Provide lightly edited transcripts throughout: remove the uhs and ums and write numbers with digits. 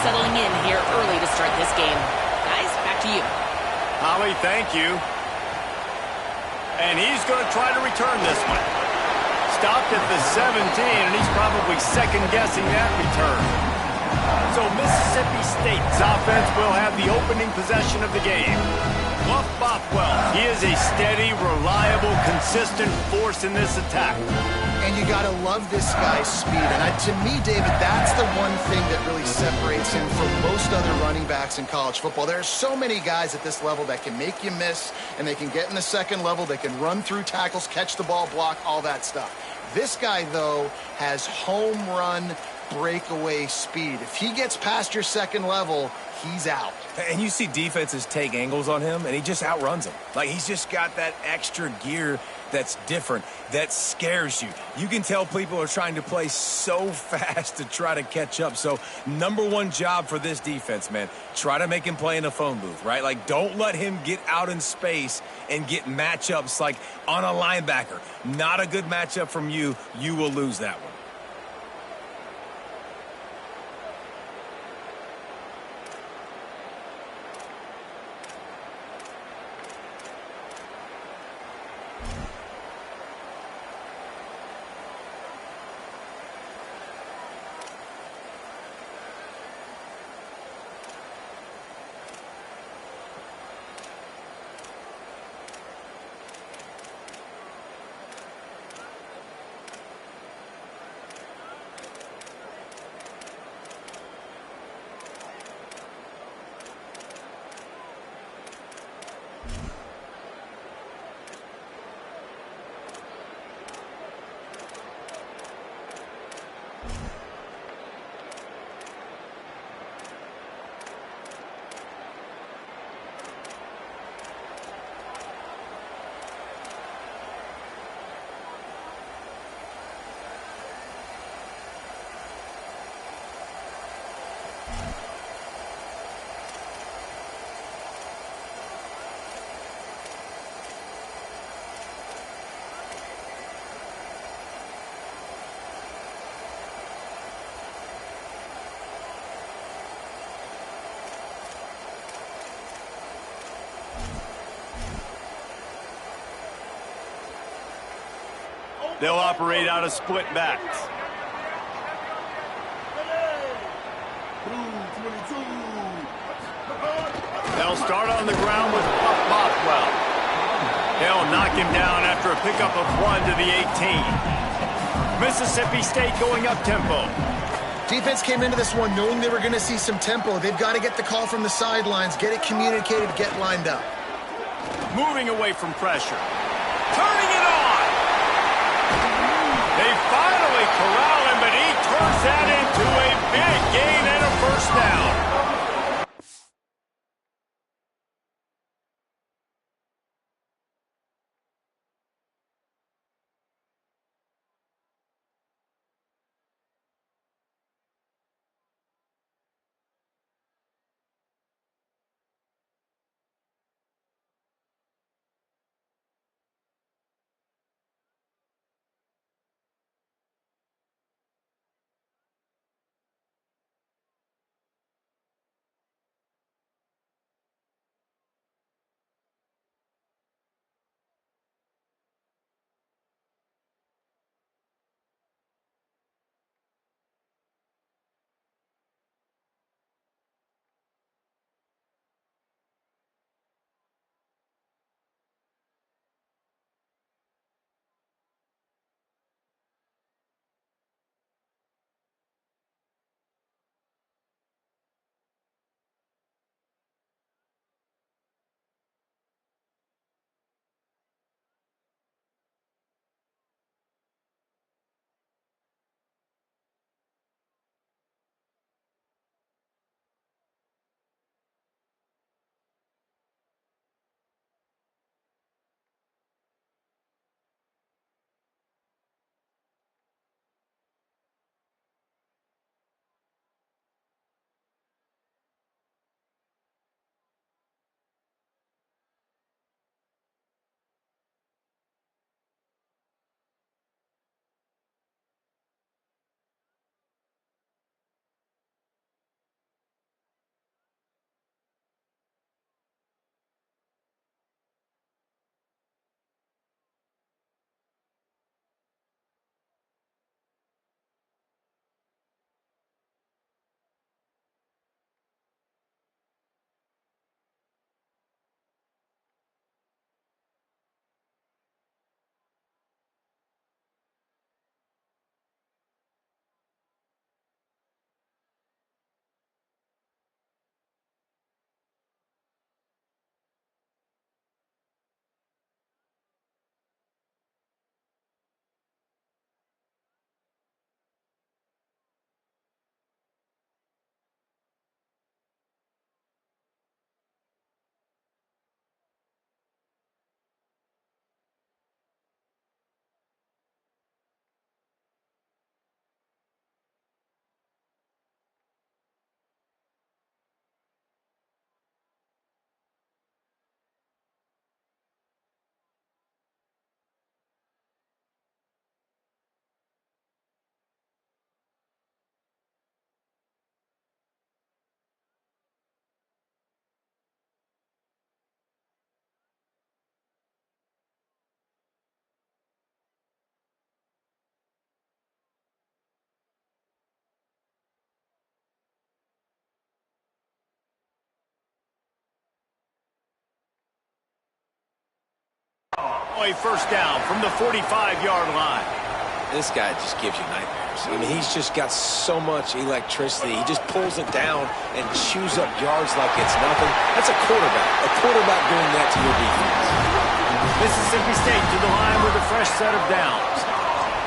settling in here early to start this game. Guys, back to you. Holly, thank you. And he's going to try to return this one. Stopped at the 17, and he's probably second-guessing that return. So Mississippi State's offense will have the opening possession of the game. Buff Bothwell, he is a steady, reliable, consistent force in this attack. And you got to love this guy's speed. And to me, David, that's the one thing that really separates him from most other running backs in college football. There are so many guys at this level that can make you miss, and they can get in the second level. They can run through tackles, catch the ball, block, all that stuff. This guy, though, has home run breakaway speed. If he gets past your second level, he's out. And you see defenses take angles on him, and he just outruns them. Like, he's just got that extra gear that's different, that scares you. You can tell people are trying to play so fast to try to catch up. So, number one job for this defense, man, try to make him play in a phone booth, right? Like, don't let him get out in space and get matchups like on a linebacker. Not a good matchup from you. You will lose that one. They'll operate out of split backs. They'll start on the ground with Buff Bothwell. They'll knock him down after a pickup of 1 to the 18. Mississippi State going up tempo. Defense came into this one knowing they were going to see some tempo. They've got to get the call from the sidelines, get it communicated, get lined up. Moving away from pressure. Turning it on. They finally corral him, but he turns that into a big gain and a first down. away first down from the 45-yard line. This guy just gives you nightmares. I mean, he's just got so much electricity. He just pulls it down and chews up yards like it's nothing. That's a quarterback. A quarterback doing that to your defense. Mississippi State to the line with a fresh set of downs.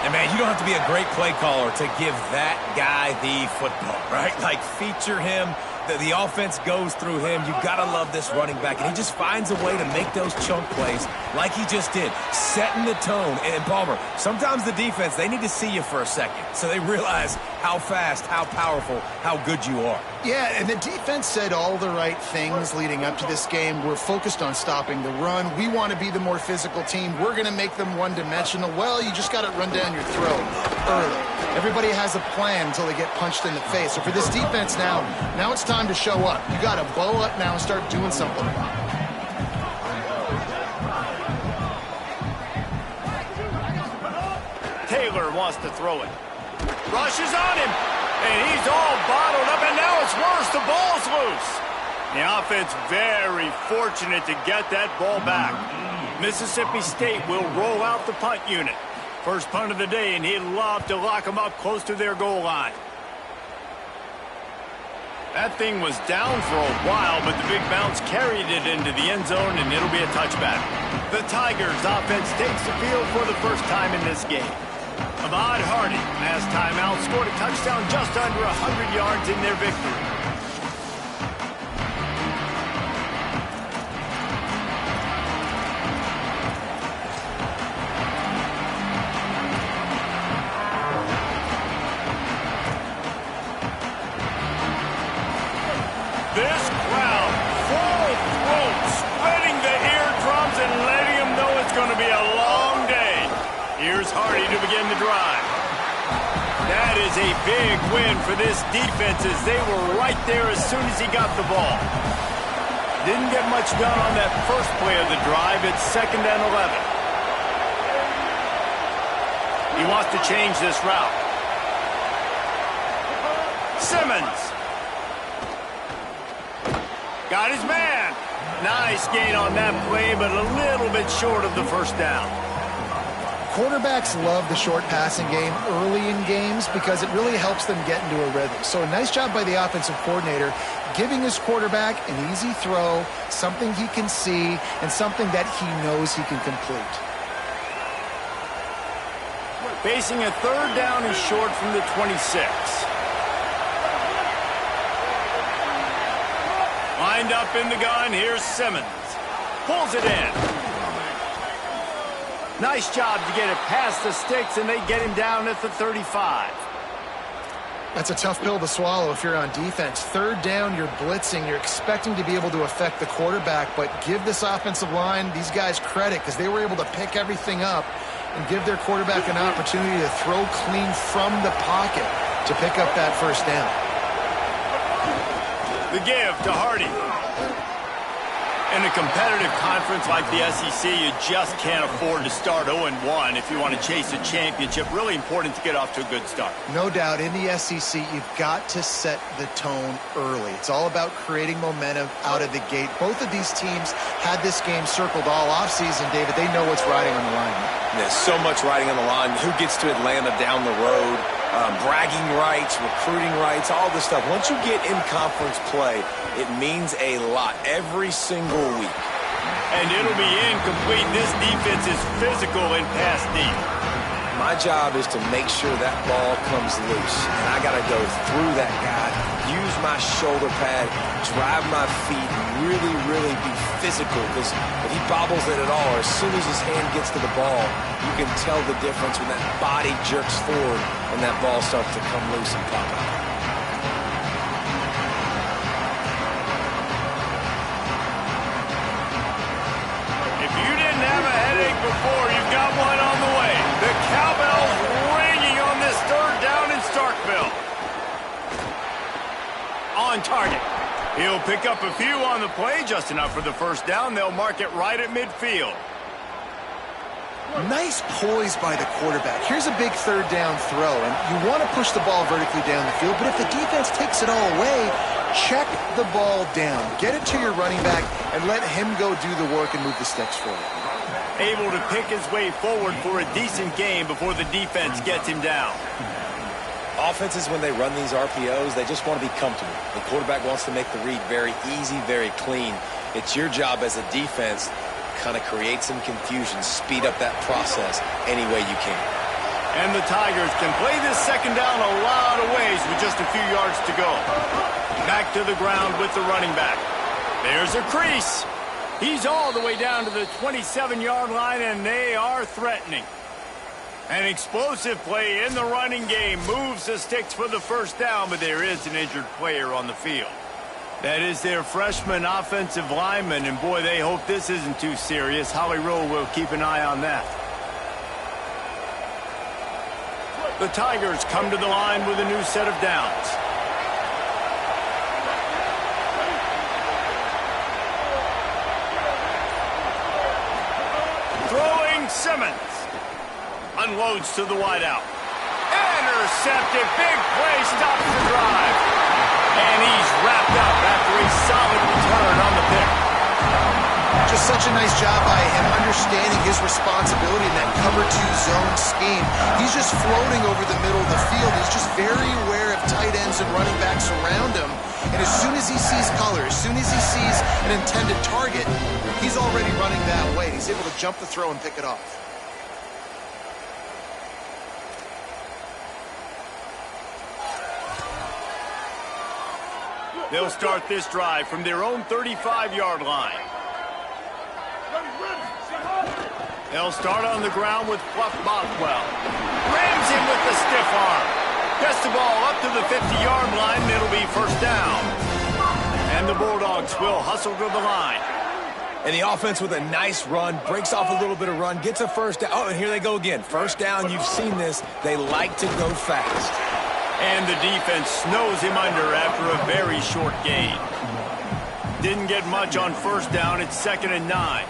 And, man, you don't have to be a great play caller to give that guy the football, right? Like, feature him. The offense goes through him. You've got to love this running back. And he just finds a way to make those chunk plays like he just did, setting the tone. And, Palmer, sometimes the defense, they need to see you for a second so they realize how fast, how powerful, how good you are. Yeah, and the defense said all the right things leading up to this game. We're focused on stopping the run. We want to be the more physical team. We're going to make them one-dimensional. Well, you just got to run down your throat early. Everybody has a plan until they get punched in the face. So for this defense now it's time to show up. You got to bow up now and start doing something. Taylor wants to throw it. Rushes on him. And he's all bottled up, and now it's worse. The ball's loose. The offense very fortunate to get that ball back. Mississippi State will roll out the punt unit. First punt of the day, and he'd love to lock them up close to their goal line. That thing was down for a while, but the big bounce carried it into the end zone, and it'll be a touchback. The Tigers offense takes the field for the first time in this game. Ahmad Hardy, last time out, scored a touchdown just under 100 yards in their victory. This crowd, full throat, spreading the eardrums and letting them know it's going to be a long day. Here's Hardy to begin the drive. That is a big win for this defense as they were right there as soon as he got the ball. Didn't get much done on that first play of the drive. It's 2nd and 11. He wants to change this route. Simmons. Got his man. Nice gain on that play, but a little bit short of the first down. Quarterbacks love the short passing game early in games because it really helps them get into a rhythm. So a nice job by the offensive coordinator giving his quarterback an easy throw, something he can see, and something that he knows he can complete. Facing a 3rd down and short from the 26. Lined up in the gun, here's Simmons. Pulls it in. Nice job to get it past the sticks, and they get him down at the 35. That's a tough pill to swallow if you're on defense. 3rd down, you're blitzing. You're expecting to be able to affect the quarterback, but give this offensive line, these guys, credit because they were able to pick everything up and give their quarterback an opportunity to throw clean from the pocket to pick up that first down. The give to Hardy. In a competitive conference like the SEC, you just can't afford to start 0-1 if you want to chase a championship. Really important to get off to a good start. No doubt, in the SEC, you've got to set the tone early. It's all about creating momentum out of the gate. Both of these teams had this game circled all offseason, David. They know what's riding on the line. There's so much riding on the line. Who gets to Atlanta down the road? Bragging rights, recruiting rights, all this stuff. Once you get in conference play, it means a lot every single week. And it'll be incomplete. This defense is physical and pass deep. My job is to make sure that ball comes loose. And I got to go through that guy, use my shoulder pad, drive my feet, really, really be physical. Because if he bobbles it at all, or as soon as his hand gets to the ball, you can tell the difference when that body jerks forward and that ball starts to come loose and pop out. If you didn't have a headache before, you've got one on the way. The cowbell's ringing on this 3rd down in Starkville. On target. He'll pick up a few on the play, just enough for the first down. They'll mark it right at midfield. Nice poise by the quarterback. Here's a big 3rd down throw, and you want to push the ball vertically down the field, but if the defense takes it all away, check the ball down. Get it to your running back and let him go do the work and move the sticks for you. able to pick his way forward for a decent game before the defense gets him down. Offenses, when they run these RPOs, they just want to be comfortable. The quarterback wants to make the read very easy, very clean. It's your job as a defense to kind of create some confusion, speed up that process any way you can. And the Tigers can play this second down a lot of ways with just a few yards to go. Back to the ground with the running back. There's a crease. He's all the way down to the 27-yard line, and they are threatening. An explosive play in the running game moves the sticks for the first down, but there is an injured player on the field. That is their freshman offensive lineman, and boy, they hope this isn't too serious. Holly Rowe will keep an eye on that. The Tigers come to the line with a new set of downs. Throwing Simmons. Unloads to the wideout. Intercepted. Big play. Stops the drive. And he's wrapped up after a solid return on the pick. Just such a nice job by him understanding his responsibility in that cover 2 zone scheme. He's just floating over the middle of the field. He's just very aware of tight ends and running backs around him. And as soon as he sees color, as soon as he sees an intended target, he's already running that way. He's able to jump the throw and pick it off. They'll start this drive from their own 35-yard line. They'll start on the ground with Fluff Bothwell. Rams him with the stiff arm. Gets the ball up to the 50-yard line, and it'll be first down. And the Bulldogs will hustle to the line. And the offense with a nice run, breaks off a little bit of run, gets a first down. Oh, and here they go again. First down, you've seen this. They like to go fast. And the defense snows him under after a very short gain. Didn't get much on first down. It's 2nd and 9.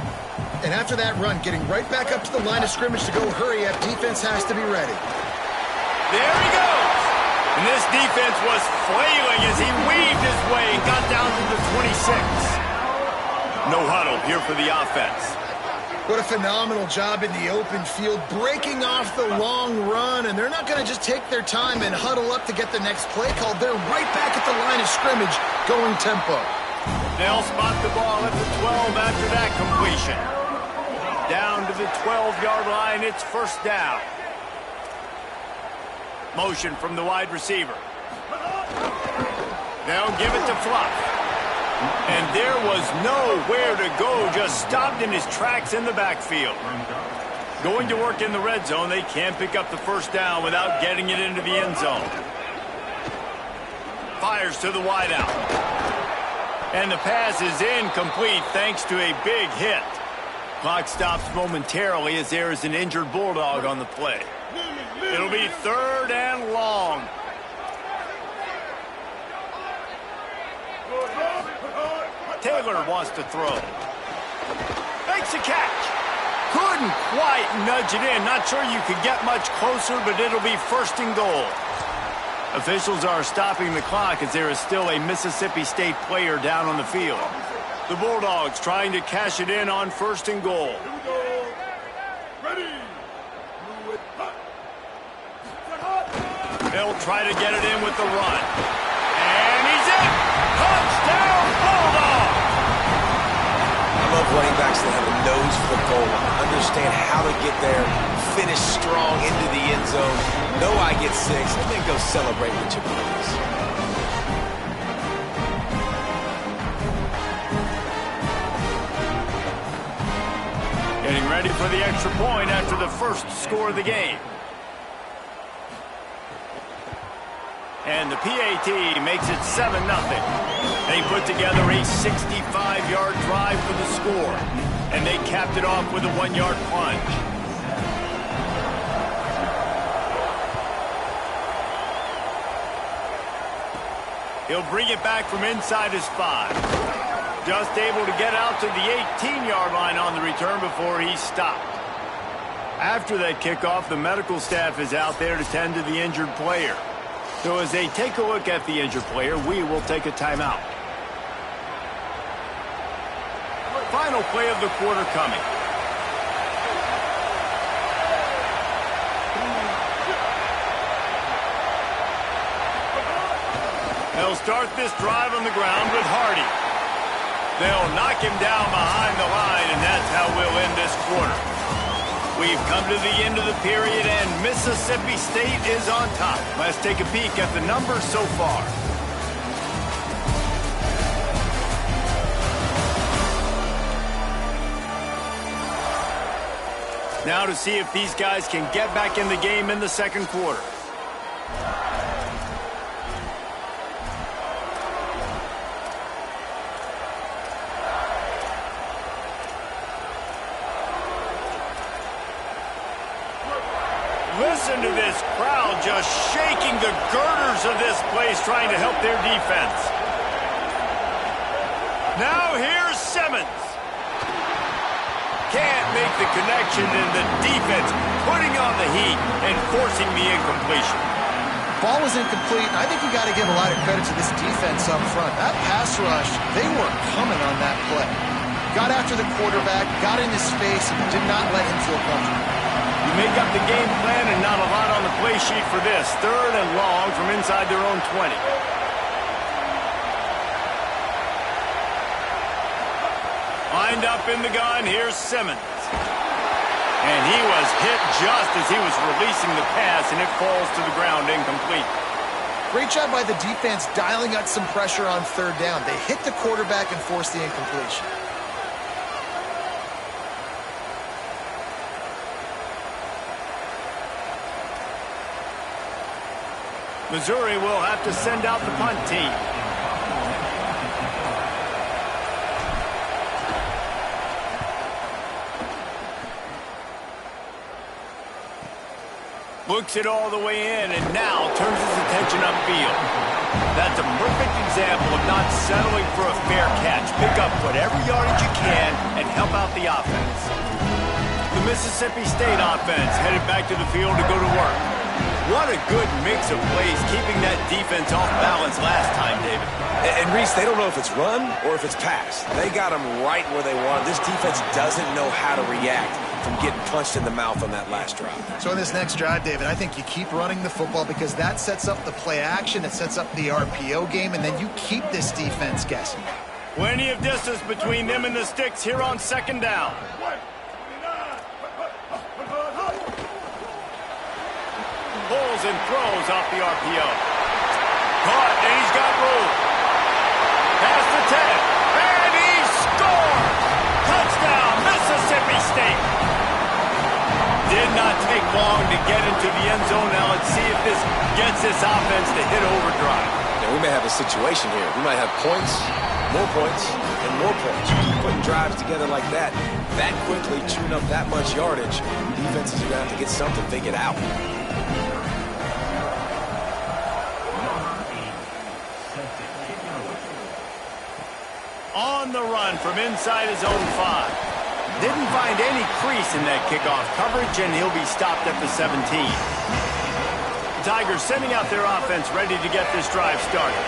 And after that run, getting right back up to the line of scrimmage to go hurry up, defense has to be ready. There he goes. And this defense was flailing as he weaved his way and got down to the 26. No huddle here for the offense. What a phenomenal job in the open field, breaking off the long run, and they're not going to just take their time and huddle up to get the next play called. They're right back at the line of scrimmage, going tempo. They'll spot the ball at the 12 after that completion. Down to the 12-yard line, it's first down. Motion from the wide receiver. They'll give it to Fluff. And there was nowhere to go, just stopped in his tracks in the backfield. Going to work in the red zone, they can't pick up the first down without getting it into the end zone. Fires to the wideout. And the pass is incomplete thanks to a big hit. Clock stops momentarily as there is an injured Bulldog on the play. It'll be 3rd and long. Taylor wants to throw. Makes a catch. Couldn't quite nudge it in. Not sure you could get much closer, but it'll be 1st and goal. Officials are stopping the clock as there is still a Mississippi State player down on the field. The Bulldogs trying to cash it in on 1st and goal. They'll try to get it in with the run. And he's in! Touchdown, Bulldogs! I love running backs that have a nose for the goal line, understand how to get there, finish strong into the end zone, know I get 6, and then go celebrate with your buddies. Getting ready for the extra point after the first score of the game. And the PAT makes it 7-0. They put together a 65-yard drive for the score. And they capped it off with a 1-yard plunge. He'll bring it back from inside his 5. Just able to get out to the 18-yard line on the return before he stopped. After that kickoff, the medical staff is out there to tend to the injured player. So as they take a look at the injured player, we will take a timeout. Final play of the quarter coming. They'll start this drive on the ground with Hardy. They'll knock him down behind the line, and that's how we'll end this quarter. We've come to the end of the period, and Mississippi State is on top. Let's take a peek at the numbers so far. Now to see if these guys can get back in the game in the second quarter. Listen to this crowd just shaking the girders of this place, trying to help their defense. Now here's Simmons. Can't make the connection, and the defense putting on the heat and forcing the incompletion. Ball was incomplete. I think you got to give a lot of credit to this defense up front. That pass rush, they were coming on that play. Got after the quarterback, got in his face, and did not let him feel comfortable. You make up the game plan and not a lot on the play sheet for this. 3rd and long from inside their own 20. Lined up in the gun, here's Simmons. And he was hit just as he was releasing the pass, and it falls to the ground incomplete. Great job by the defense dialing up some pressure on 3rd down. They hit the quarterback and forced the incompletion. Missouri will have to send out the punt team. Looks it all the way in, and now turns his attention upfield. That's a perfect example of not settling for a fair catch. Pick up whatever yardage you can and help out the offense. The Mississippi State offense headed back to the field to go to work. What a good mix of plays, keeping that defense off balance last time, David. And Reese, they don't know if it's run or if it's pass. They got them right where they want. This defense doesn't know how to react from getting punched in the mouth on that last drive. So in this next drive, David, I think you keep running the football because that sets up the play action, it sets up the RPO game, and then you keep this defense guessing. Plenty of distance between them and the sticks here on 2nd down. Pulls and throws off the RPO. Caught, and he's got room. Past the 10, and he scores! Touchdown, Mississippi State! Did not take long to get into the end zone. Now let's see if this gets this offense to hit overdrive. Yeah, we may have a situation here. We might have points, and more points. Putting drives together like that quickly, chewing up that much yardage, defenses are going to have to get something figured out. On the run from inside his own 5. Didn't find any crease in that kickoff coverage, and he'll be stopped at the 17. Tigers sending out their offense ready to get this drive started.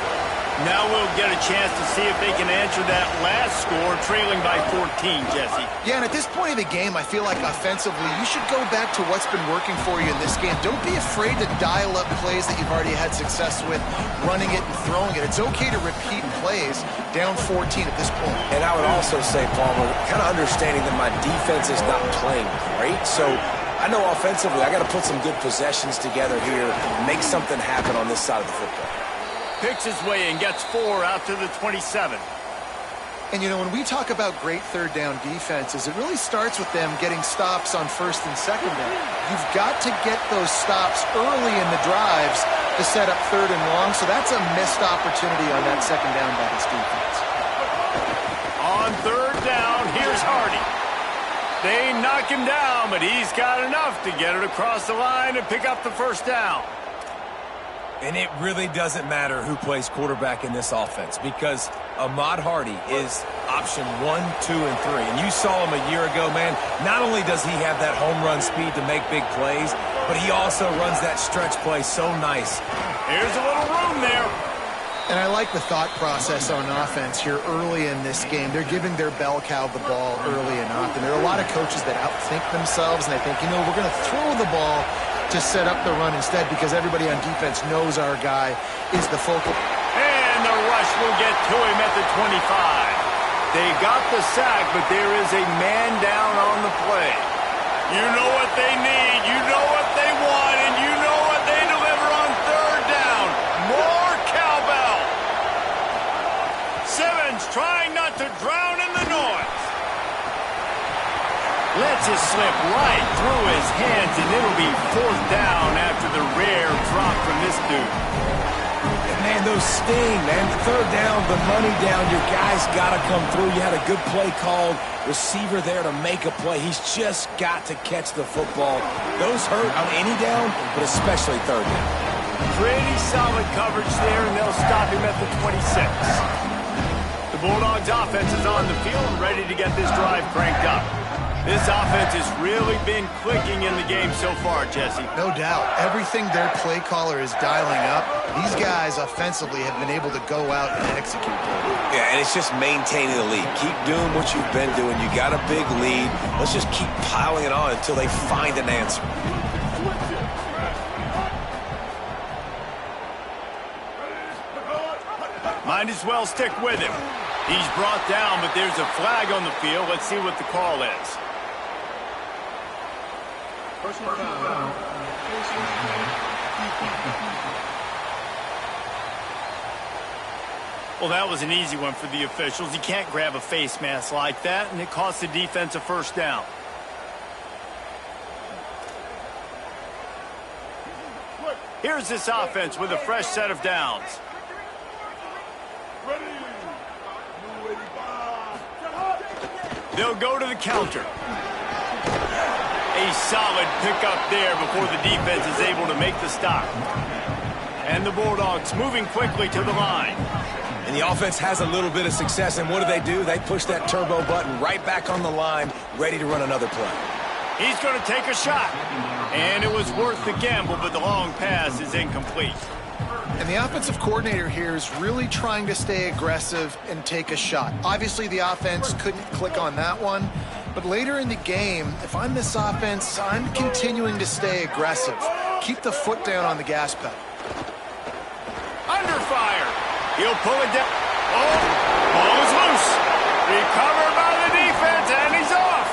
Now we'll get a chance to see if they can answer that last score, trailing by 14, Jesse. Yeah, and at this point of the game, I feel like offensively, you should go back to what's been working for you in this game. Don't be afraid to dial up plays that you've already had success with, running it and throwing it. It's okay to repeat plays down 14 at this point. And I would also say, Palmer, kind of understanding that my defense is not playing great, so I know offensively I got to put some good possessions together here, make something happen on this side of the football. Picks his way and gets 4 out to the 27. And, you know, when we talk about great 3rd down defenses, it really starts with them getting stops on 1st and 2nd down. You've got to get those stops early in the drives to set up 3rd and long, so that's a missed opportunity on that 2nd down by this defense. On 3rd down, here's Hardy. They knock him down, but he's got enough to get it across the line and pick up the 1st down. And it really doesn't matter who plays quarterback in this offense because Ahmad Hardy is option 1, 2, and 3. And you saw him a year ago, man. Not only does he have that home run speed to make big plays, but he also runs that stretch play so nice. Here's a little room there. And I like the thought process on offense here early in this game. They're giving their bell cow the ball early and often. There are a lot of coaches that outthink themselves, and they think, you know, we're going to throw the ball to set up the run instead because everybody on defense knows our guy is the focal. And will get to him at the 25. They got the sack, but there is a man down on the play. You know what they need, you know what they want, and you know what they deliver on third down. More cowbell. Simmons trying not to drown in the noise. Lets it slip right through his hands, and it'll be fourth down after the rare drop from this dude. Man, those sting, man. The third down, the money down, your guy's got to come through. You had a good play called, receiver there to make a play. He's just got to catch the football. Those hurt on any down, but especially third down. Pretty solid coverage there, and they'll stop him at the 26. The Bulldogs offense is on the field and ready to get this drive cranked up. This offense has really been clicking in the game so far, Jesse. No doubt. Everything their play caller is dialing up, these guys offensively have been able to go out and execute. Yeah, and it's just maintaining the lead. Keep doing what you've been doing. You got a big lead. Let's just keep piling it on until they find an answer. Might as well stick with him. He's brought down, but there's a flag on the field. Let's see what the call is. Well, that was an easy one for the officials. You can't grab a face mask like that, and it cost the defense a first down. Here's this offense with a fresh set of downs. They'll go to the counter. A solid pickup there before the defense is able to make the stop. And the Bulldogs moving quickly to the line. And the offense has a little bit of success, and what do? They push that turbo button right back on the line, ready to run another play. He's going to take a shot. And it was worth the gamble, but the long pass is incomplete. And the offensive coordinator here is really trying to stay aggressive and take a shot. Obviously, the offense couldn't click on that one. But later in the game, if I'm this offense, I'm continuing to stay aggressive. Keep the foot down on the gas pedal. Under fire. He'll pull it down. Oh, ball is loose. Recovered by the defense, and he's off.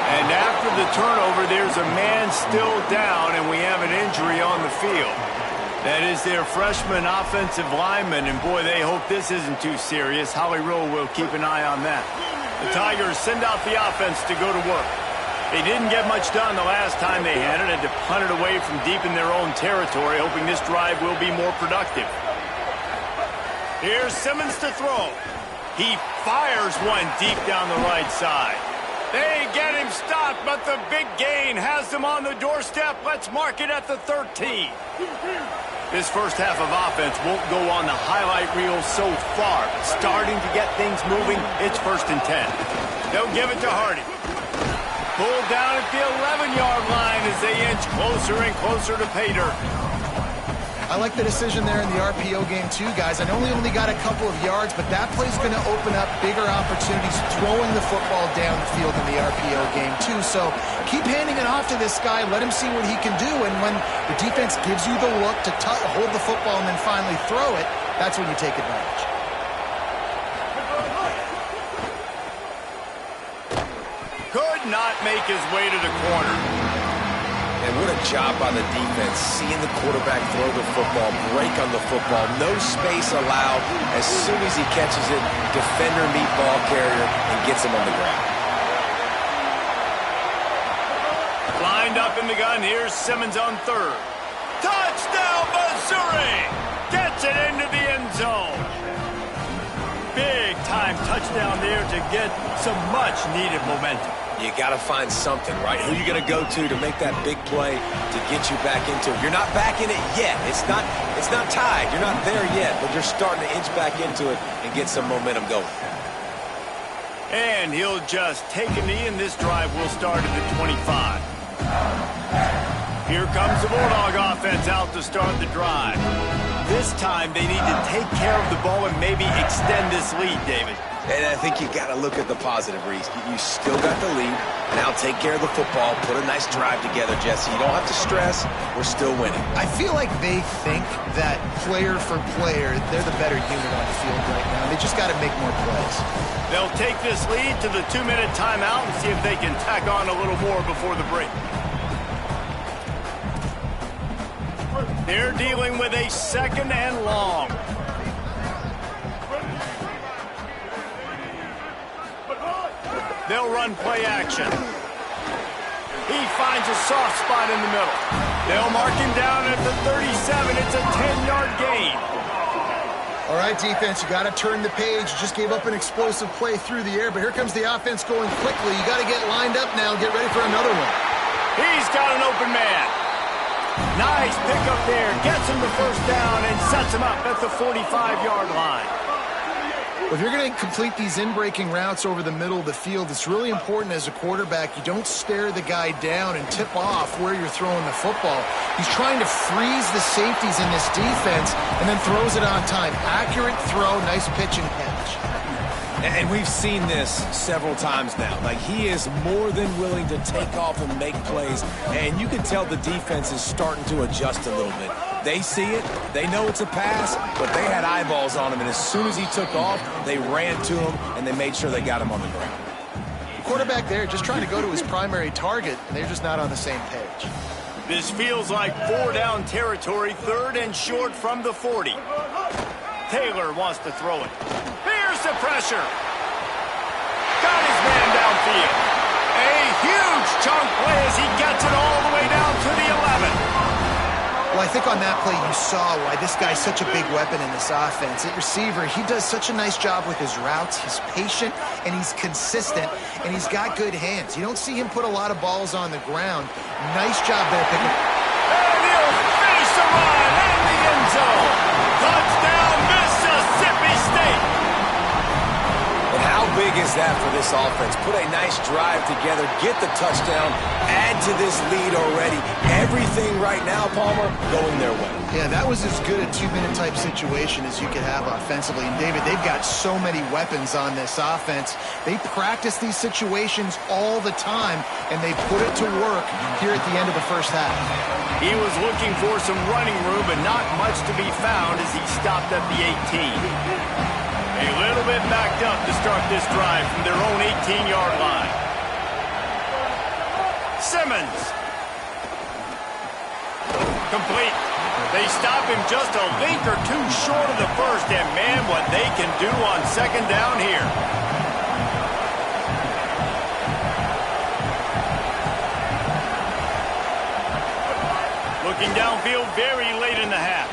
And after the turnover, there's a man still down, and we have an injury on the field. That is their freshman offensive lineman, and boy, they hope this isn't too serious. Holly Rowe will keep an eye on that. The Tigers send out the offense to go to work. They didn't get much done the last time they had it, and to punt it away from deep in their own territory, hoping this drive will be more productive. Here's Simmons to throw. He fires one deep down the right side. They get him stopped, but the big gain has them on the doorstep. Let's mark it at the 13. This first half of offense won't go on the highlight reel so far, but starting to get things moving, it's 1st and 10. They'll give it to Hardy. Pulled down at the 11-yard line as they inch closer and closer to pay dirt. I like the decision there in the RPO game too, guys. I know we only got a couple of yards, but that play's going to open up bigger opportunities throwing the football down the field in the RPO game too. So keep handing it off to this guy. Let him see what he can do. And when the defense gives you the look to hold the football and then finally throw it, that's when you take advantage. Could not make his way to the corner. And what a job by the defense, seeing the quarterback throw the football, break on the football, no space allowed. As soon as he catches it, defender meet ball carrier and gets him on the ground. Lined up in the gun, here's Simmons on third. Touchdown, Missouri! Gets it into the end zone. Big-time touchdown there to get some much-needed momentum. You got to find something, right? Who are you going to go to make that big play to get you back into it? You're not back in it yet. It's not tied. You're not there yet, but you're starting to inch back into it and get some momentum going. And he'll just take a knee, and this drive will start at the 25. Here comes the Bulldog offense out to start the drive. This time they need to take care of the ball and maybe extend this lead, David. And I think you got to look at the positive, Reese. You still got the lead. Now take care of the football. Put a nice drive together, Jesse. You don't have to stress. We're still winning. I feel like they think that player for player, they're the better unit on the field right now. They just got to make more plays. They'll take this lead to the 2-minute timeout and see if they can tack on a little more before the break. They're dealing with a 2nd and long. They'll run play action. He finds a soft spot in the middle. They'll mark him down at the 37. It's a 10-yard gain. All right, defense, you got to turn the page. You just gave up an explosive play through the air, but here comes the offense going quickly. You got to get lined up now and get ready for another one. He's got an open man. Nice pickup there. Gets him the first down and sets him up at the 45-yard line. If you're going to complete these in-breaking routes over the middle of the field, it's really important as a quarterback you don't stare the guy down and tip off where you're throwing the football. He's trying to freeze the safeties in this defense and then throws it on time. Accurate throw, nice pitch and catch. And we've seen this several times now. Like, he is more than willing to take off and make plays, and you can tell the defense is starting to adjust a little bit. They see it, they know it's a pass, but they had eyeballs on him, and as soon as he took off, they ran to him, and they made sure they got him on the ground. The quarterback there just trying to go to his primary target, and they're just not on the same page. This feels like 4-down territory, 3rd and short from the 40. Taylor wants to throw it. Here's the pressure. Got his man downfield. A huge chunk play as he gets it all the way down to the 11. Well, I think on that play you saw why this guy's such a big weapon in this offense. At receiver, he does such a nice job with his routes. He's patient, and he's consistent, and he's got good hands. You don't see him put a lot of balls on the ground. Nice job there picking. And he'll finish the run in the end zone. Touchdown, Mississippi State. And how big is that for this offense? Put a nice drive together, get the touchdown, add to this lead already. Everything right now, Palmer, going their way. Yeah, that was as good a 2-minute type situation as you could have offensively. And, David, they've got so many weapons on this offense. They practice these situations all the time, and they put it to work here at the end of the first half. He was looking for some running room, but not much to be found as he stopped at the 18. A little bit backed up to start this drive from their own 18-yard line. Simmons. Complete. They stop him just a link or two short of the first, and man, what they can do on 2nd down here. Looking downfield very late in the half.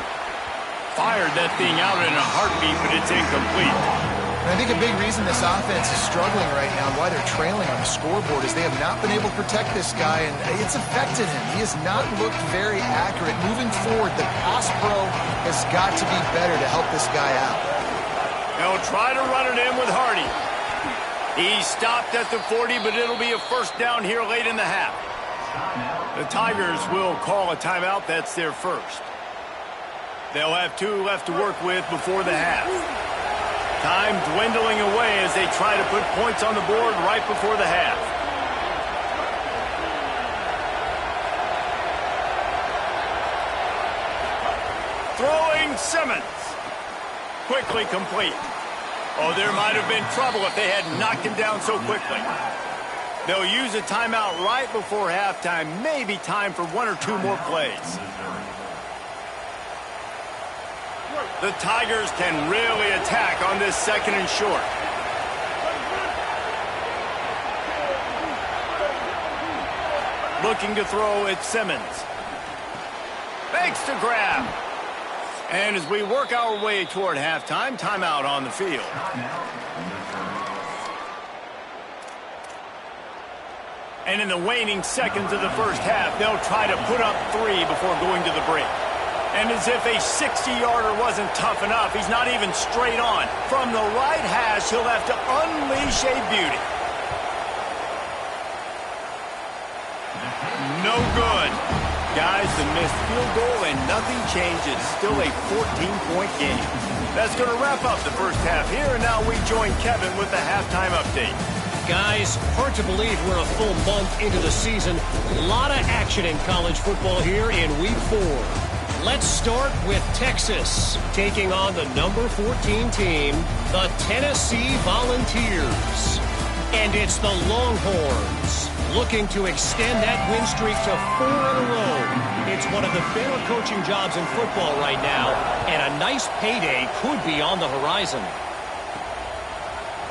Fired that thing out in a heartbeat, but it's incomplete. And I think a big reason this offense is struggling right now and why they're trailing on the scoreboard is they have not been able to protect this guy, and it's affected him. He has not looked very accurate. Moving forward, the pass pro has got to be better to help this guy out. They'll try to run it in with Hardy. He stopped at the 40, but it'll be a first down here late in the half. The Tigers will call a timeout. That's their first. They'll have 2 left to work with before the half. Time dwindling away as they try to put points on the board right before the half. Throwing Simmons. Quickly complete. Oh, there might have been trouble if they had knocked him down so quickly. They'll use a timeout right before halftime. Maybe time for 1 or 2 more plays. The Tigers can really attack on this 2nd and short. Looking to throw at Simmons. Fakes to grab. And as we work our way toward halftime, timeout on the field. And in the waning seconds of the first half, they'll try to put up 3 before going to the break. And as if a 60-yarder wasn't tough enough, he's not even straight on. From the right hash, he'll have to unleash a beauty. No good. Guys, the missed field goal and nothing changes. Still a 14-point game. That's going to wrap up the first half here, and now now we join Kevin with the halftime update. Guys, hard to believe we're a full month into the season. A lot of action in college football here in Week 4. Let's start with Texas, taking on the number 14 team, the Tennessee Volunteers. And it's the Longhorns, looking to extend that win streak to 4 in a row. It's one of the better coaching jobs in football right now, and a nice payday could be on the horizon.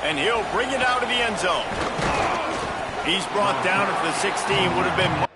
And he'll bring it out of the end zone. He's brought down at the 16, would have been...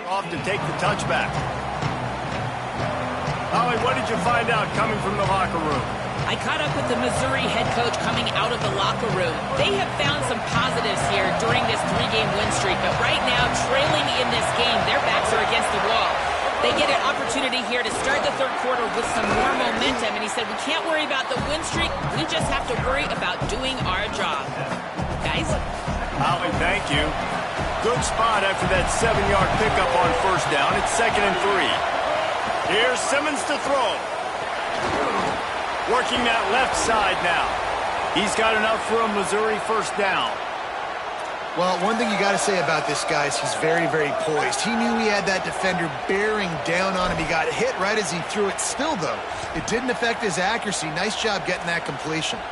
Off to take the touchback. Holly, what did you find out coming from the locker room? I caught up with the Missouri head coach coming out of the locker room. They have found some positives here during this 3-game win streak, but right now, trailing in this game, their backs are against the wall. They get an opportunity here to start the third quarter with some more momentum, and he said, we can't worry about the win streak, we just have to worry about doing our job. Guys? Holly, thank you. Good spot after that 7-yard pickup on first down. It's 2nd and 3. Here's Simmons to throw. Working that left side now. He's got enough for a Missouri first down. Well, one thing you got to say about this guy is he's very, very poised. He knew he had that defender bearing down on him. He got hit right as he threw it. Still, though, it didn't affect his accuracy. Nice job getting that completion.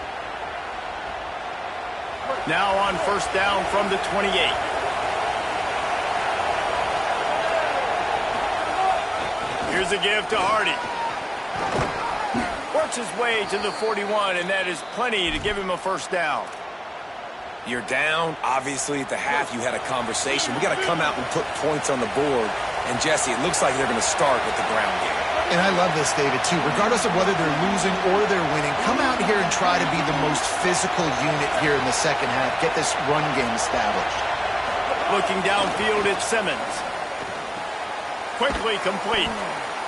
Now on first down from the 28. Here's a give to Hardy. Works his way to the 41, and that is plenty to give him a first down. You're down. Obviously, at the half, you had a conversation. We got to come out and put points on the board. And, Jesse, it looks like they're going to start with the ground game. And I love this, David, too. Regardless of whether they're losing or they're winning, come out here and try to be the most physical unit here in the second half. Get this run game established. Looking downfield at Simmons. Quickly complete.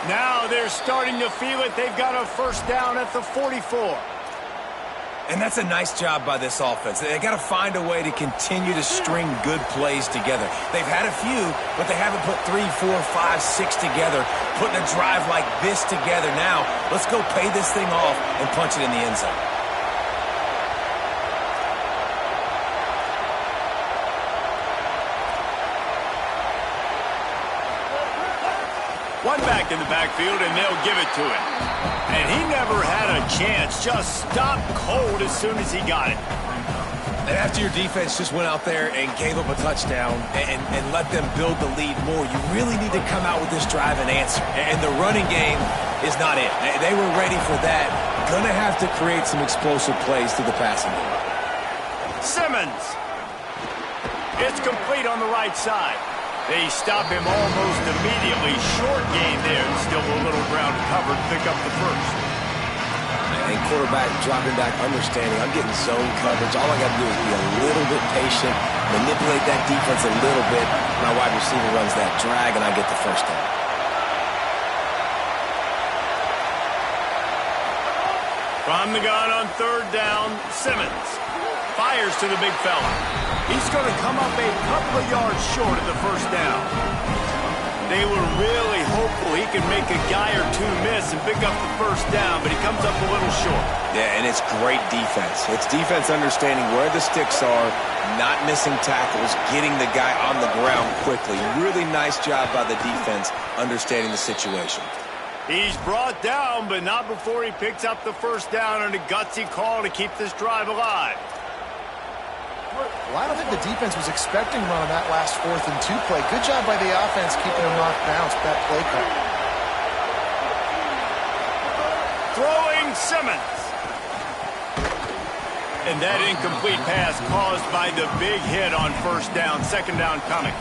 Now they're starting to feel it. They've got a first down at the 44. And that's a nice job by this offense. They got to find a way to continue to string good plays together. They've had a few, but they haven't put 3, 4, 5, 6 together. Putting a drive like this together now, let's go pay this thing off and punch it in the end zone. One back in the backfield, and they'll give it to him. And he never had a chance. Just stopped cold as soon as he got it. And after your defense just went out there and gave up a touchdown and let them build the lead more, you really need to come out with this drive and answer. And the running game is not it. They were ready for that. Gonna have to create some explosive plays through the passing game. Simmons. It's complete on the right side. They stop him almost immediately. Short game there, and still a little ground covered. Pick up the first. And quarterback dropping back, understanding I'm getting zone coverage. All I got to do is be a little bit patient, manipulate that defense a little bit. My wide receiver runs that drag, and I get the first down. From the gun on third down, Simmons fires to the big fella. He's going to come up a couple of yards short of the first down. They were really hopeful can make a guy or two miss and pick up the first down, but he comes up a little short. Yeah, and it's great defense. It's defense understanding where the sticks are, not missing tackles, getting the guy on the ground quickly. Really nice job by the defense understanding the situation. He's brought down, but not before he picks up the first down and a gutsy call to keep this drive alive. Well, I don't think the defense was expecting run on that last 4th and 2 play. Good job by the offense keeping them off bounds with that play call. Throwing Simmons. And that incomplete pass caused by the big hit on first down. Second down coming.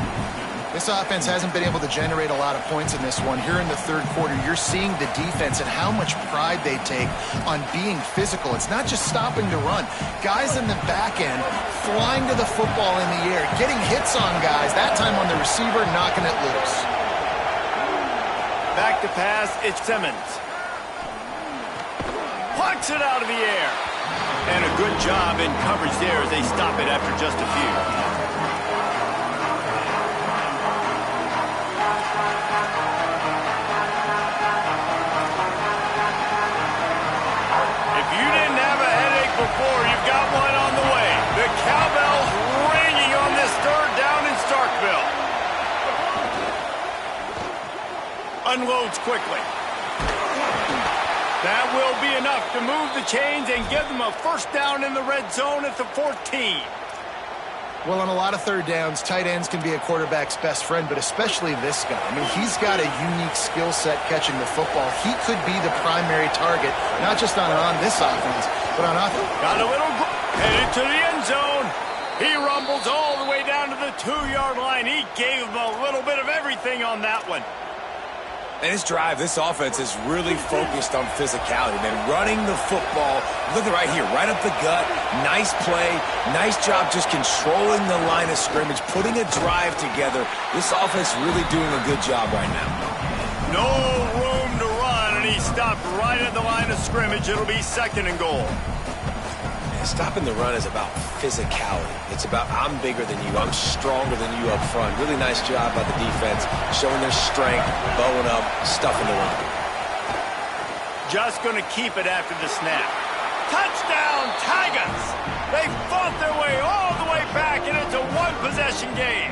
This offense hasn't been able to generate a lot of points in this one. Here in the third quarter, you're seeing the defense and how much pride they take on being physical. It's not just stopping to run. Guys in the back end flying to the football in the air, getting hits on guys, that time on the receiver, knocking it loose. Back to pass, it's Simmons. Plucks it out of the air. And a good job in coverage there as they stop it after just a few. Before you've got one on the way. The cowbell's ringing on this third down in Starkville. Unloads quickly. That will be enough to move the chains and give them a first down in the red zone at the 14. Well, on a lot of third downs, tight ends can be a quarterback's best friend, but especially this guy. I mean, he's got a unique skill set catching the football. He could be the primary target, not just on this offense, but on offense. Got a little headed to the end zone. He rumbles all the way down to the 2-yard line. He gave him a little bit of everything on that one. And this drive, this offense is really focused on physicality, man. Running the football, look at right here, right up the gut. Nice play, nice job just controlling the line of scrimmage, putting a drive together. This offense really doing a good job right now. No room to run, and he stopped right at the line of scrimmage. It'll be second and goal. Stopping the run is about physicality. It's about I'm bigger than you, I'm stronger than you up front. Really nice job by the defense, showing their strength, bowing up, stuffing the run. Just going to keep it after the snap. Touchdown, Tigers! They fought their way all the way back, and it's a one-possession game.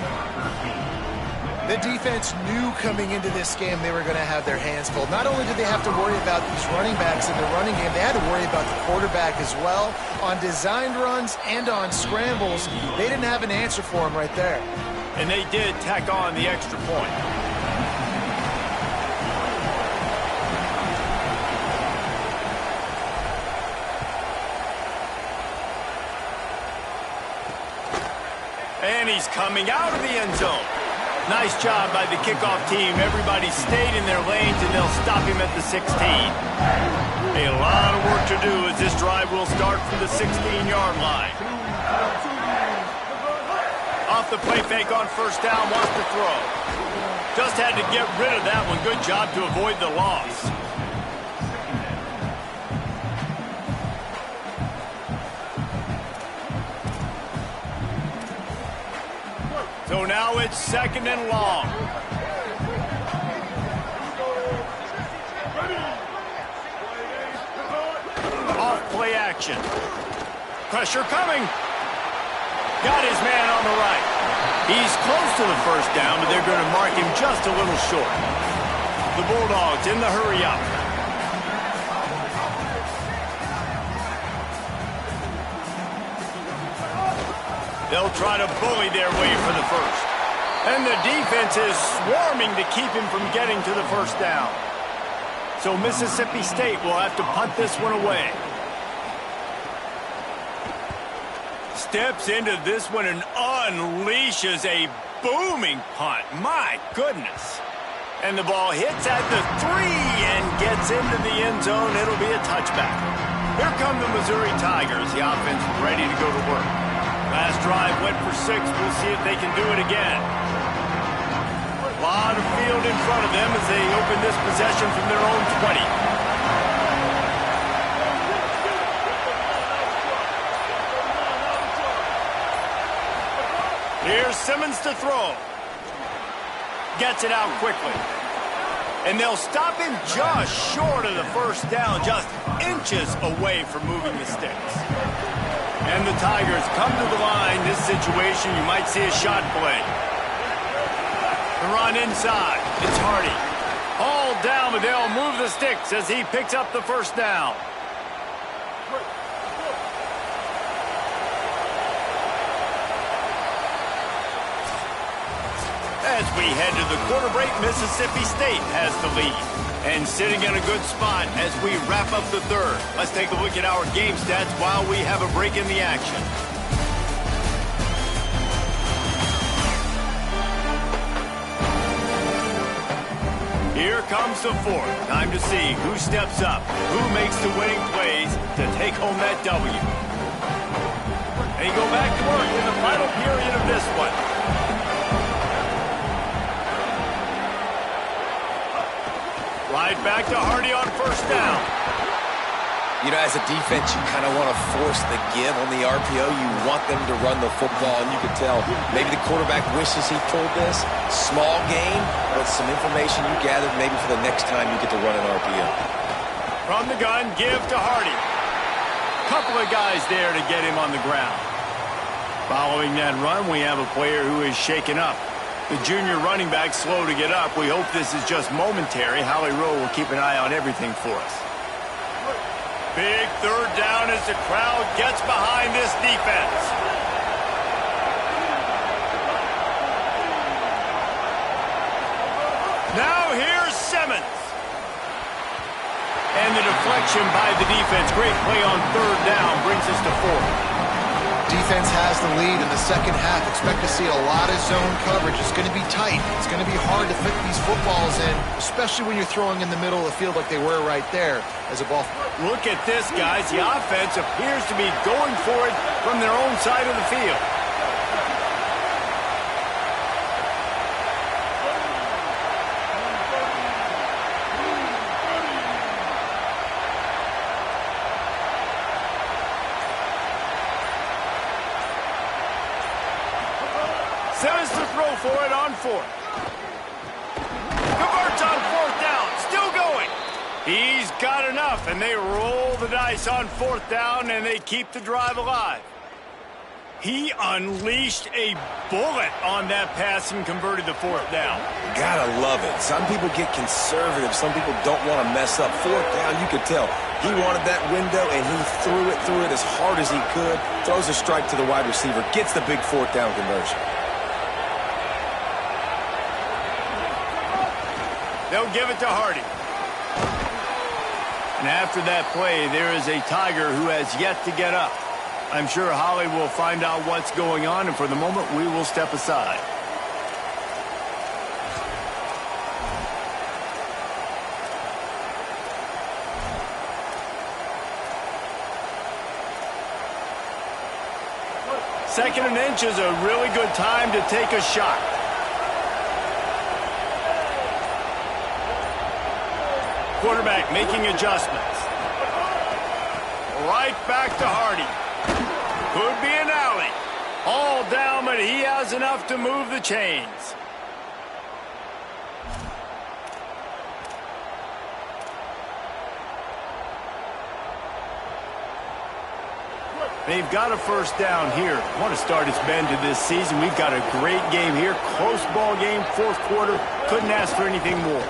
The defense knew coming into this game they were going to have their hands full. Not only did they have to worry about these running backs in the running game, they had to worry about the quarterback as well. On designed runs and on scrambles, they didn't have an answer for him right there. And they did tack on the extra point. And he's coming out of the end zone. Nice job by the kickoff team. Everybody stayed in their lanes, and they'll stop him at the 16. A lot of work to do as this drive will start from the 16-yard line. Off the play fake on first down, wants to throw. Just had to get rid of that one. Good job to avoid the loss. So now it's second and long. Off play action. Pressure coming. Got his man on the right. He's close to the first down, but they're going to mark him just a little short. The Bulldogs in the hurry up. They'll try to bully their way for the first. And the defense is swarming to keep him from getting to the first down. So Mississippi State will have to punt this one away. Steps into this one and unleashes a booming punt. My goodness. And the ball hits at the 3 and gets into the end zone. It'll be a touchback. Here come the Missouri Tigers. The offense ready to go to work. Last drive went for 6. We'll see if they can do it again. A lot of field in front of them as they open this possession from their own 20. Here's Simmons to throw. Gets it out quickly. And they'll stop him just short of the first down, just inches away from moving the sticks. And the Tigers come to the line. This situation, you might see a shot play. The run inside. It's Hardy. All down, but they'll move the sticks as he picks up the first down. As we head to the quarter break, Mississippi State has the lead. And sitting in a good spot as we wrap up the third. Let's take a look at our game stats while we have a break in the action. Here comes the fourth. Time to see who steps up, who makes the winning plays to take home that W. They go back to work in the final period of this one. Right back to Hardy on first down. You know, as a defense, you kind of want to force the give on the RPO. You want them to run the football, and you can tell maybe the quarterback wishes he pulled this. Small gain, but some information you gathered maybe for the next time you get to run an RPO. From the gun, give to Hardy. Couple of guys there to get him on the ground. Following that run, we have a player who is shaken up. The junior running back slow to get up. We hope this is just momentary. Howie Rowe will keep an eye on everything for us. Big third down as the crowd gets behind this defense. Now here's Simmons. And the deflection by the defense. Great play on third down brings us to fourth. Defense has the lead in the second half. Expect to see a lot of zone coverage. It's going to be tight. It's going to be hard to fit these footballs in, especially when you're throwing in the middle of the field like they were right there as a ball. Look at this, guys. The offense appears to be going for it from their own side of the field. Simmons to throw for it on fourth. Converts on fourth down. Still going. He's got enough, and they roll the dice on fourth down, and they keep the drive alive. He unleashed a bullet on that pass and converted the fourth down. Gotta love it. Some people get conservative. Some people don't want to mess up. Fourth down, you could tell. He wanted that window, and he threw it as hard as he could. Throws a strike to the wide receiver. Gets the big fourth down conversion. They'll give it to Hardy. And after that play, there is a Tiger who has yet to get up. I'm sure Holly will find out what's going on, and for the moment, we will step aside. Second and inch is a really good time to take a shot. Quarterback making adjustments. Right back to Hardy. Could be an alley. All down, but he has enough to move the chains. They've got a first down here. What a start it's been to this season. We've got a great game here. Close ball game, fourth quarter. Couldn't ask for anything more.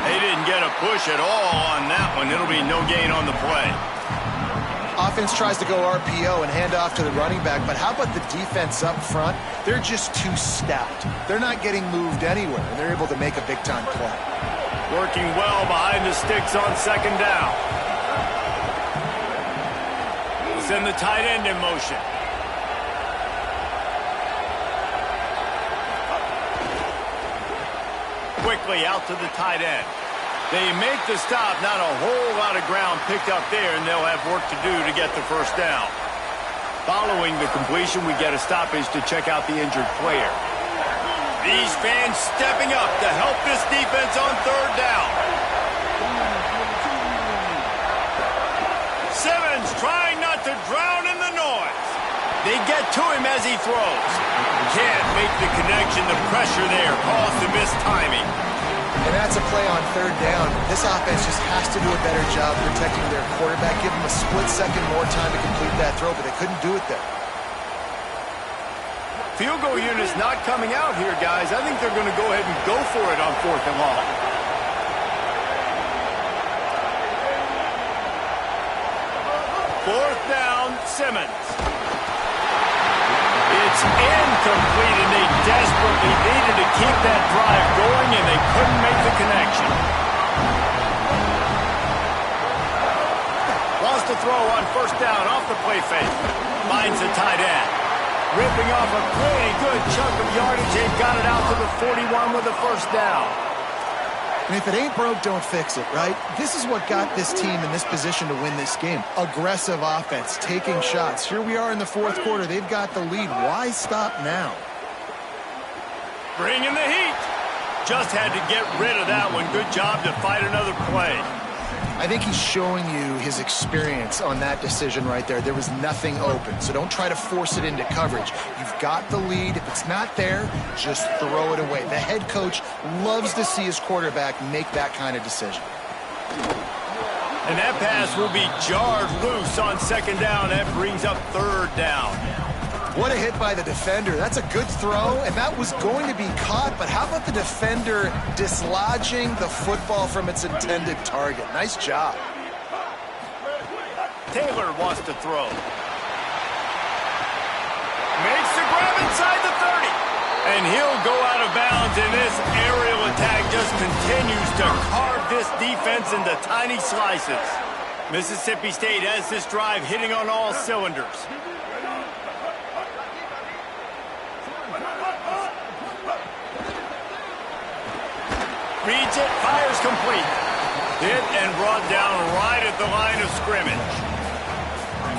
They didn't get a push at all on that one. It'll be no gain on the play. Offense tries to go RPO and hand off to the running back, but how about the defense up front? They're just too stout. They're not getting moved anywhere, and they're able to make a big-time play. Working well behind the sticks on second down. Send the tight end in motion. Quickly out to the tight end. They make the stop. Not a whole lot of ground picked up there, and they'll have work to do to get the first down. Following the completion, we get a stoppage to check out the injured player. These fans stepping up to help this defense on third down. Simmons trying not to drown in the noise. They get to him as he throws. Can't make the connection. The pressure there caused the missed timing. that's a play on third down. This offense just has to do a better job protecting their quarterback. Give them a split second more time to complete that throw, but they couldn't do it there. Field goal unit's not coming out here, guys. I think they're going to go ahead and go for it on 4th and long. Fourth down, Simmons. It's incomplete, and they desperately needed to keep that drive going, and they couldn't make the connection. Lost the throw on 1st down off the play fake. Finds the tight end. Ripping off a pretty good chunk of yardage. They've got it out to the 41 with a 1st down. And if it ain't broke, don't fix it, right? This is what got this team in this position to win this game. Aggressive offense, taking shots. Here we are in the 4th quarter. They've got the lead. Why stop now? Bringing the heat. Just had to get rid of that one. Good job to fight another play. I think he's showing you his experience on that decision right there. There was nothing open, so don't try to force it into coverage. You've got the lead. If it's not there, just throw it away. The head coach loves to see his quarterback make that kind of decision. And that pass will be jarred loose on 2nd down. That brings up 3rd down. What a hit by the defender. That's a good throw, and that was going to be caught, but how about the defender dislodging the football from its intended target? Nice job. Taylor wants to throw. Makes the grab inside the 30. And he'll go out of bounds, and this aerial attack just continues to carve this defense into tiny slices. Mississippi State has this drive hitting on all cylinders. Reads it, fires complete. Hit and brought down right at the line of scrimmage.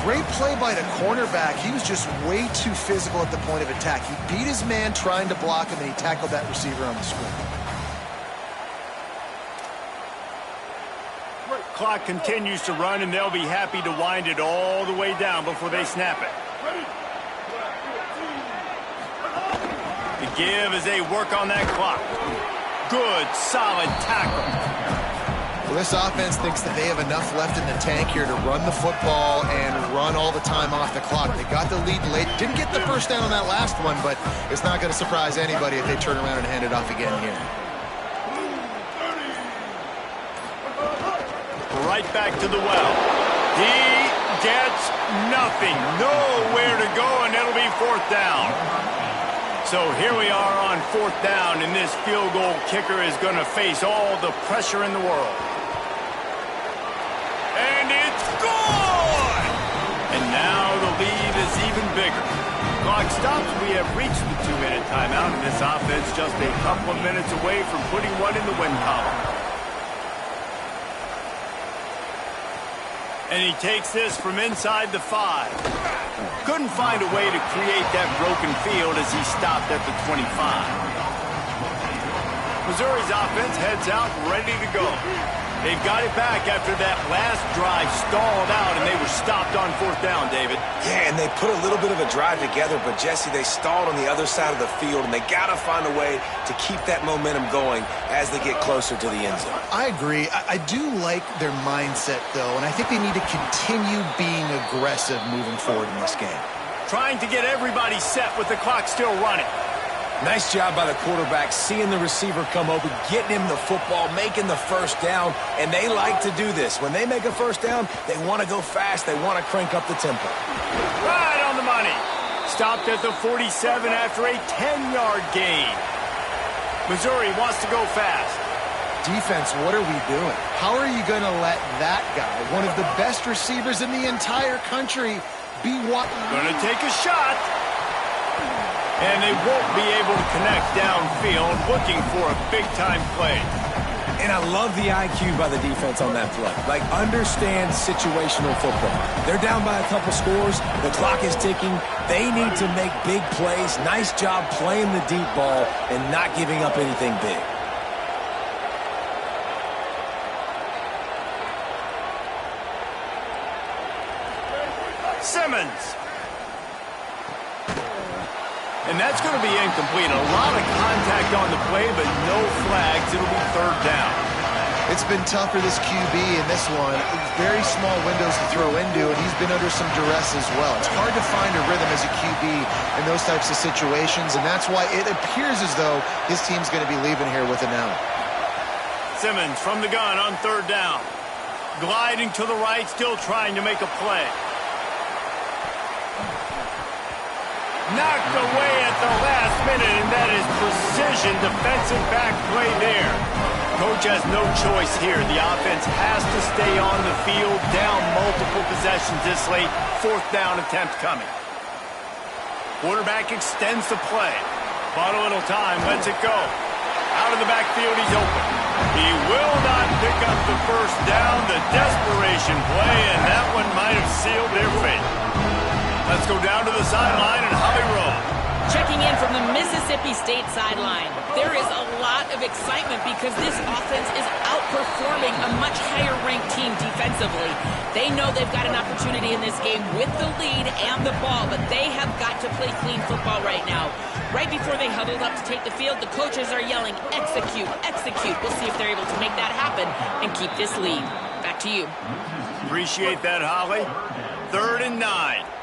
Great play by the cornerback. He was just way too physical at the point of attack. He beat his man trying to block him, and he tackled that receiver on the screen. Clock continues to run, and they'll be happy to wind it all the way down before they snap it. The give as they work on that clock. Good, solid tackle. Well, this offense thinks that they have enough left in the tank here to run the football and run all the time off the clock. They got the lead late. Didn't get the 1st down on that last one, but it's not going to surprise anybody if they turn around and hand it off again here. Right back to the well. He gets nothing. Nowhere to go, and it'll be 4th down. So here we are on 4th down, and this field goal kicker is going to face all the pressure in the world. And it's gone! And now the lead is even bigger. Clock stops. We have reached the 2-minute timeout, and this offense just a couple of minutes away from putting one in the win column. And he takes this from inside the 5. Couldn't find a way to create that broken field as he stopped at the 25. Missouri's offense heads out ready to go. They've got it back after that last drive stalled out, and they were stopped on 4th down, David. Yeah, and they put a little bit of a drive together, but, Jesse, they stalled on the other side of the field, and they got to find a way to keep that momentum going as they get closer to the end zone. I agree. I do like their mindset, though, and I think they need to continue being aggressive moving forward in this game. Trying to get everybody set with the clock still running. Nice job by the quarterback, seeing the receiver come open, getting him the football, making the 1st down, and they like to do this. When they make a 1st down, they want to go fast. They want to crank up the tempo. Right on the money. Stopped at the 47 after a 10-yard gain. Missouri wants to go fast. Defense, what are we doing? How are you going to let that guy, one of the best receivers in the entire country, be what? Going to take a shot. And they won't be able to connect downfield, looking for a big-time play. And I love the IQ by the defense on that play. Like, understand situational football. They're down by a couple scores. The clock is ticking. They need to make big plays. Nice job playing the deep ball and not giving up anything big. Simmons. And that's going to be incomplete. A lot of contact on the play, but no flags. It'll be third down. It's been tough for this QB in this one. Very small windows to throw into, and he's been under some duress as well. It's hard to find a rhythm as a QB in those types of situations, and that's why it appears as though his team's going to be leaving here with an out. Simmons from the gun on third down. Gliding to the right, still trying to make a play. Knocked away at the last minute, and that is precision defensive back play there. Coach has no choice here. The offense has to stay on the field, down multiple possessions this late. Fourth down attempt coming. Quarterback extends the play. Bought a little time, lets it go. Out of the backfield, he's open. He will not pick up the first down. The desperation play, and that one might have sealed their fate. Let's go down to the sideline and Holly Rowe. Checking in from the Mississippi State sideline. There is a lot of excitement because this offense is outperforming a much higher-ranked team defensively. They know they've got an opportunity in this game with the lead and the ball, but they have got to play clean football right now. Right before they huddled up to take the field, the coaches are yelling, execute, execute. We'll see if they're able to make that happen and keep this lead. Back to you. Appreciate that, Holly. 3rd and 9.